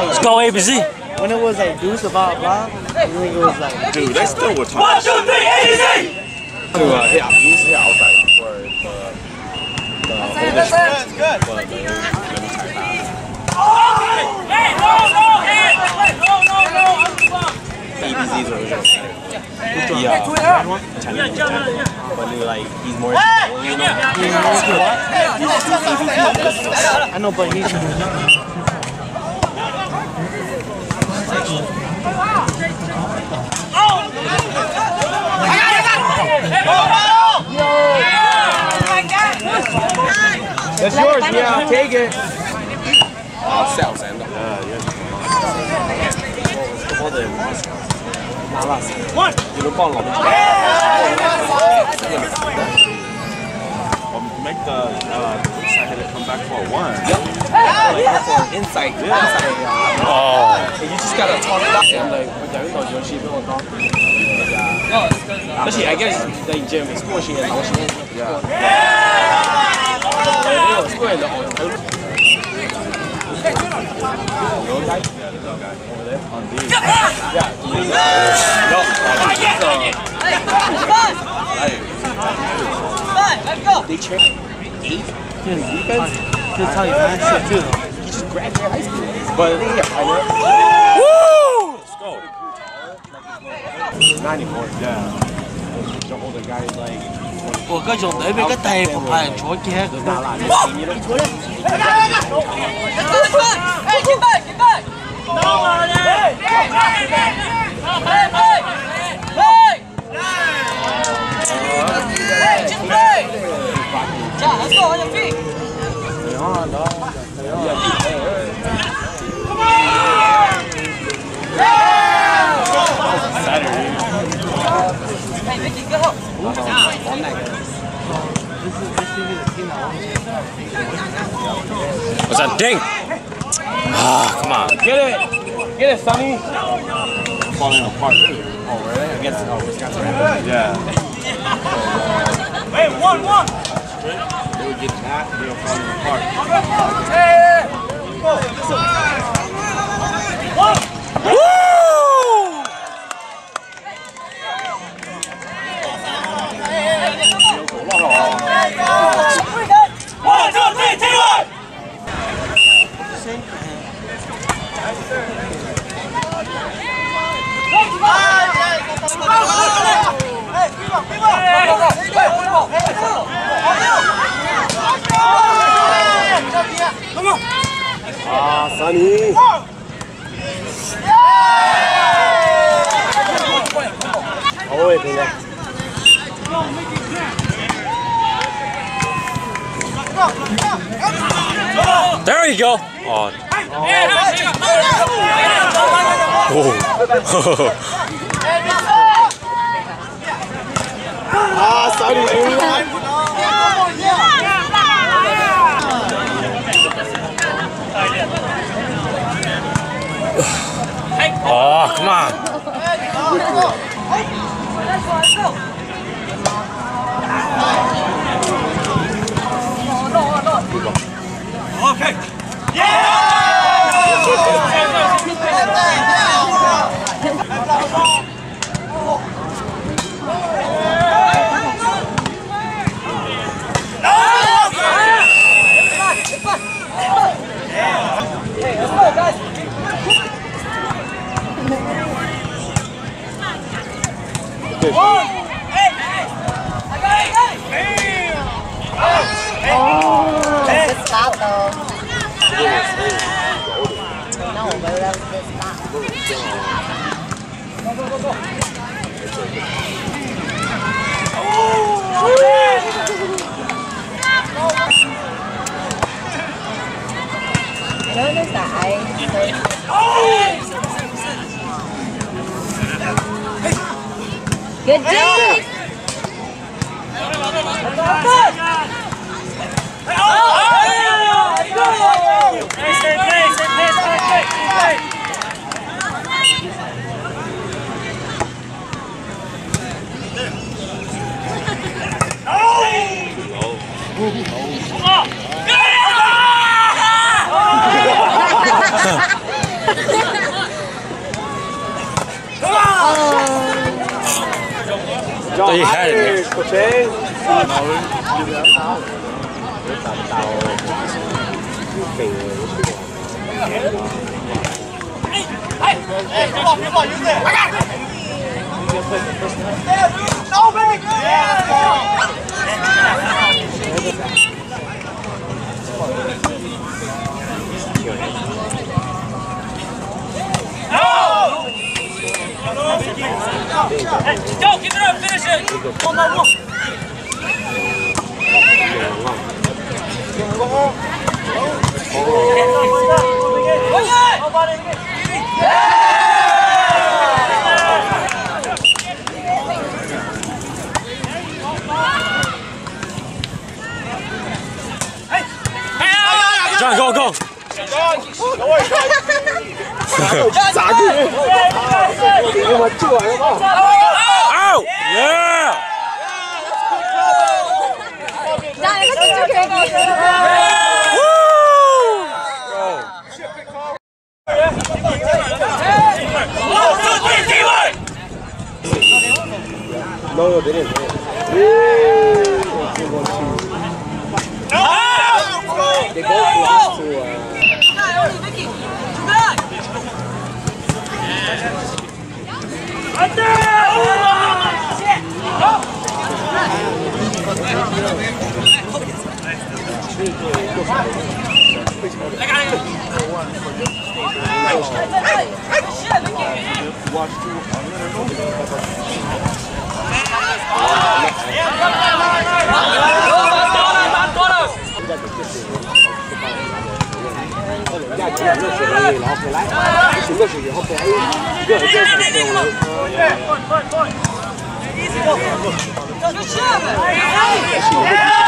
Let's go ABC. When it was like deuce about blah, I think it was like. Dude, they still were talking. 1, 2, 3, ABC. He's here outside for the That's good. ABZ's original center. Chinese but like he's more. I know, but he's. That's yours, yeah. Take it. Cells and make the inside hitter come back for a 1. Yep. Like for inside. Oh. You just gotta talk about it. Like, actually, I guess like Jim is pushing it. Yeah. They changed 8 in defense. That's how you man shit too. He just graduated high school. But yeah, let's go. Not anymore. Yeah. The older guy is like. 我嗰種隊俾個地盤派人坐嘅，佢打爛你。What's that ding? Ah, come on. Get it, Sonny. Falling apart. Oh, really? Against Wisconsin. Yeah. Wait, 1-1. They would get that. They were falling apart. Woo! Ah, Sonny. Oh, wait, There you go. Oh. Ah, Sonny. Oh, come on. Okay. Yeah! Hey, let's go, guys. Good stop though. No, but that was a good stop. Go. I noticed that Good D! Thought he had it. Hey, come on, use it. I got it. No, baby. Hey, go, keep it up, finish it. One by one. John, go, go. Out! Yeah! No, they didn't. They both lost to.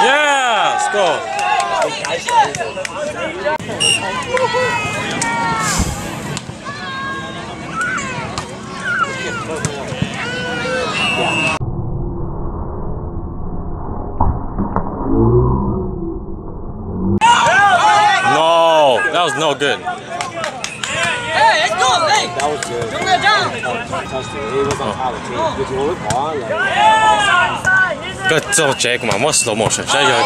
Yeah! Let's go. No, that was no good. Hey, let's go, hey. That was good. Bring that down. He was on top of the team. Because we were on, like. 個做這個嘛，冇 slow motion，所以要搞。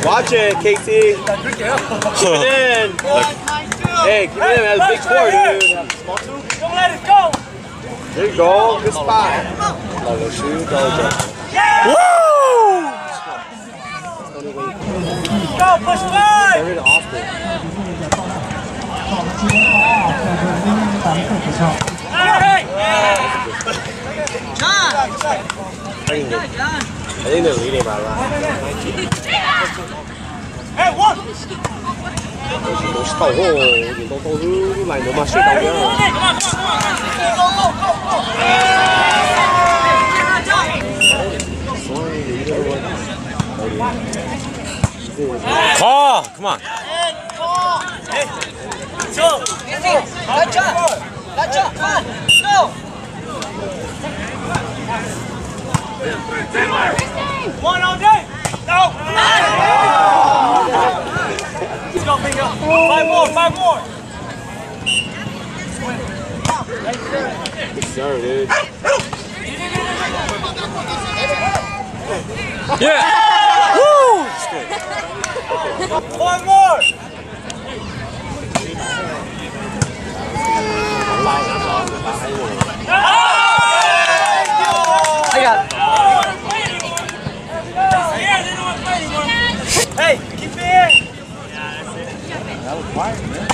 Watch it, Casey. Keep it in. Hey, keep it in. That's a big score, dude. Small two. Don't let it go. There you go. Good spot. Double shoot, double jump. Woo! Go, push wide. Get rid of Austin. I think they're leading by a lot. Hey, one. 都是到货，都来牛嘛，睡到家。Call! Come on. Hey, two. Good job. Good job. Come on. Go. One all day. No. Let's go, bingo. Five more. Good serve, dude. Yeah! Woo! One more. I got it. Hey, keep it in. That was quiet, man.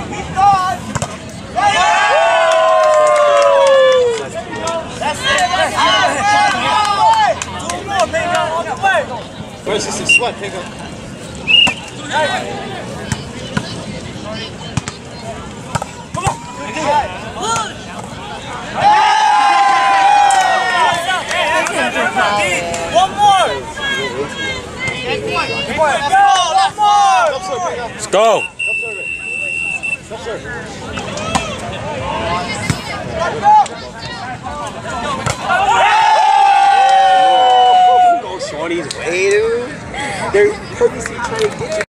Keep going. That's it. Two more, baby. On the way. Where's this sweat? Pick up. Come on. Let's go. Shorty's way, dude. They're purposely trying to get you.